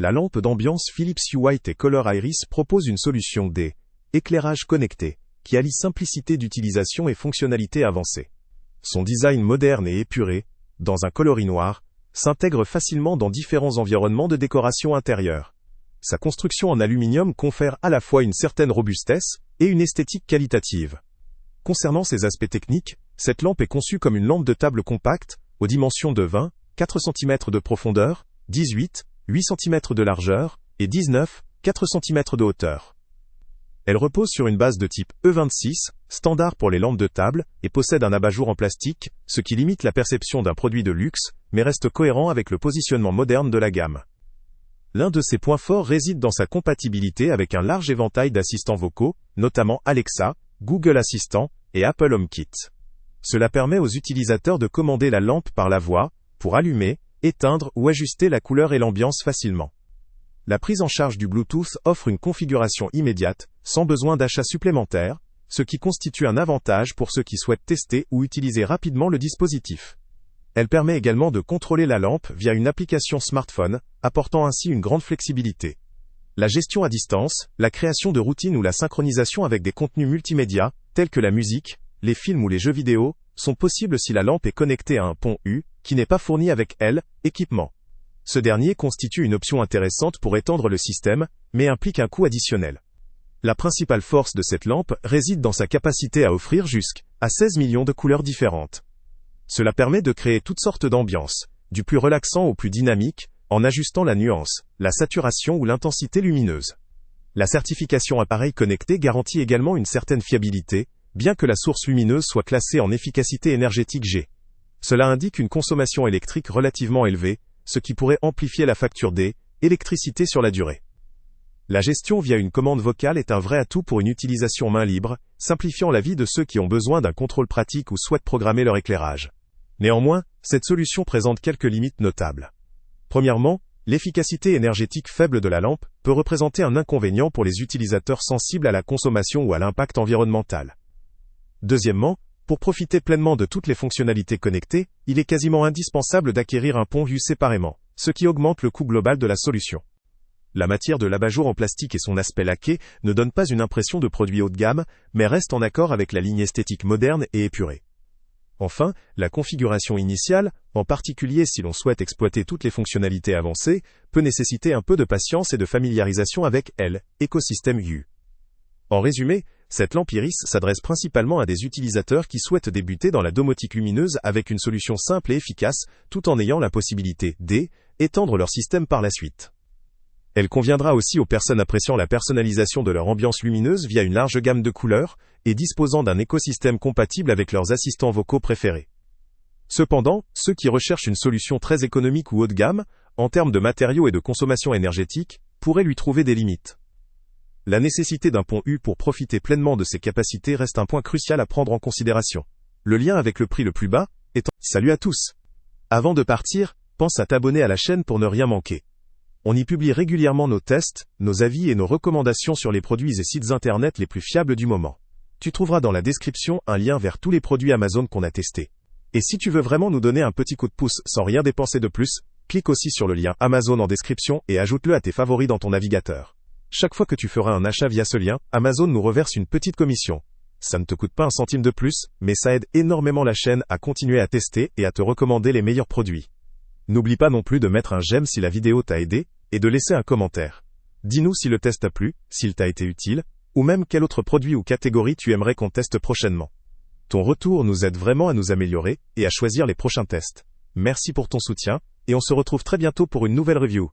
La lampe d'ambiance Philips Hue White et Color Iris propose une solution d'éclairage connecté, qui allie simplicité d'utilisation et fonctionnalité avancée. Son design moderne et épuré, dans un coloris noir, s'intègre facilement dans différents environnements de décoration intérieure. Sa construction en aluminium confère à la fois une certaine robustesse et une esthétique qualitative. Concernant ses aspects techniques, cette lampe est conçue comme une lampe de table compacte, aux dimensions de 20, 4 cm de profondeur, 18, 8 cm de largeur, et 19, 4 cm de hauteur. Elle repose sur une base de type E26, standard pour les lampes de table, et possède un abat-jour en plastique, ce qui limite la perception d'un produit de luxe, mais reste cohérent avec le positionnement moderne de la gamme. L'un de ses points forts réside dans sa compatibilité avec un large éventail d'assistants vocaux, notamment Alexa, Google Assistant et Apple HomeKit. Cela permet aux utilisateurs de commander la lampe par la voix, pour allumer, éteindre ou ajuster la couleur et l'ambiance facilement. La prise en charge du Bluetooth offre une configuration immédiate, sans besoin d'achat supplémentaire, ce qui constitue un avantage pour ceux qui souhaitent tester ou utiliser rapidement le dispositif. Elle permet également de contrôler la lampe via une application smartphone, apportant ainsi une grande flexibilité. La gestion à distance, la création de routines ou la synchronisation avec des contenus multimédia, tels que la musique, les films ou les jeux vidéo, sont possibles si la lampe est connectée à un pont U, qui n'est pas fourni avec équipement. Ce dernier constitue une option intéressante pour étendre le système, mais implique un coût additionnel. La principale force de cette lampe réside dans sa capacité à offrir jusqu'à 16 millions de couleurs différentes. Cela permet de créer toutes sortes d'ambiances, du plus relaxant au plus dynamique, en ajustant la nuance, la saturation ou l'intensité lumineuse. La certification appareil connecté garantit également une certaine fiabilité, bien que la source lumineuse soit classée en efficacité énergétique G. Cela indique une consommation électrique relativement élevée, ce qui pourrait amplifier la facture d'électricité sur la durée. La gestion via une commande vocale est un vrai atout pour une utilisation main libre, simplifiant la vie de ceux qui ont besoin d'un contrôle pratique ou souhaitent programmer leur éclairage. Néanmoins, cette solution présente quelques limites notables. Premièrement, l'efficacité énergétique faible de la lampe peut représenter un inconvénient pour les utilisateurs sensibles à la consommation ou à l'impact environnemental. Deuxièmement, pour profiter pleinement de toutes les fonctionnalités connectées, il est quasiment indispensable d'acquérir un pont U séparément, ce qui augmente le coût global de la solution. La matière de l'abat-jour en plastique et son aspect laqué ne donnent pas une impression de produit haut de gamme, mais restent en accord avec la ligne esthétique moderne et épurée. Enfin, la configuration initiale, en particulier si l'on souhaite exploiter toutes les fonctionnalités avancées, peut nécessiter un peu de patience et de familiarisation avec l'écosystème U. En résumé, cette lampe Iris s'adresse principalement à des utilisateurs qui souhaitent débuter dans la domotique lumineuse avec une solution simple et efficace, tout en ayant la possibilité d'étendre leur système par la suite. Elle conviendra aussi aux personnes appréciant la personnalisation de leur ambiance lumineuse via une large gamme de couleurs et disposant d'un écosystème compatible avec leurs assistants vocaux préférés. Cependant, ceux qui recherchent une solution très économique ou haut de gamme, en termes de matériaux et de consommation énergétique, pourraient lui trouver des limites. La nécessité d'un pont U pour profiter pleinement de ses capacités reste un point crucial à prendre en considération. Le lien avec le prix le plus bas étant... Salut à tous! Avant de partir, pense à t'abonner à la chaîne pour ne rien manquer. On y publie régulièrement nos tests, nos avis et nos recommandations sur les produits et sites internet les plus fiables du moment. Tu trouveras dans la description un lien vers tous les produits Amazon qu'on a testés. Et si tu veux vraiment nous donner un petit coup de pouce sans rien dépenser de plus, clique aussi sur le lien Amazon en description et ajoute-le à tes favoris dans ton navigateur. Chaque fois que tu feras un achat via ce lien, Amazon nous reverse une petite commission. Ça ne te coûte pas un centime de plus, mais ça aide énormément la chaîne à continuer à tester et à te recommander les meilleurs produits. N'oublie pas non plus de mettre un j'aime si la vidéo t'a aidé, et de laisser un commentaire. Dis-nous si le test t'a plu, s'il t'a été utile, ou même quel autre produit ou catégorie tu aimerais qu'on teste prochainement. Ton retour nous aide vraiment à nous améliorer et à choisir les prochains tests. Merci pour ton soutien, et on se retrouve très bientôt pour une nouvelle review.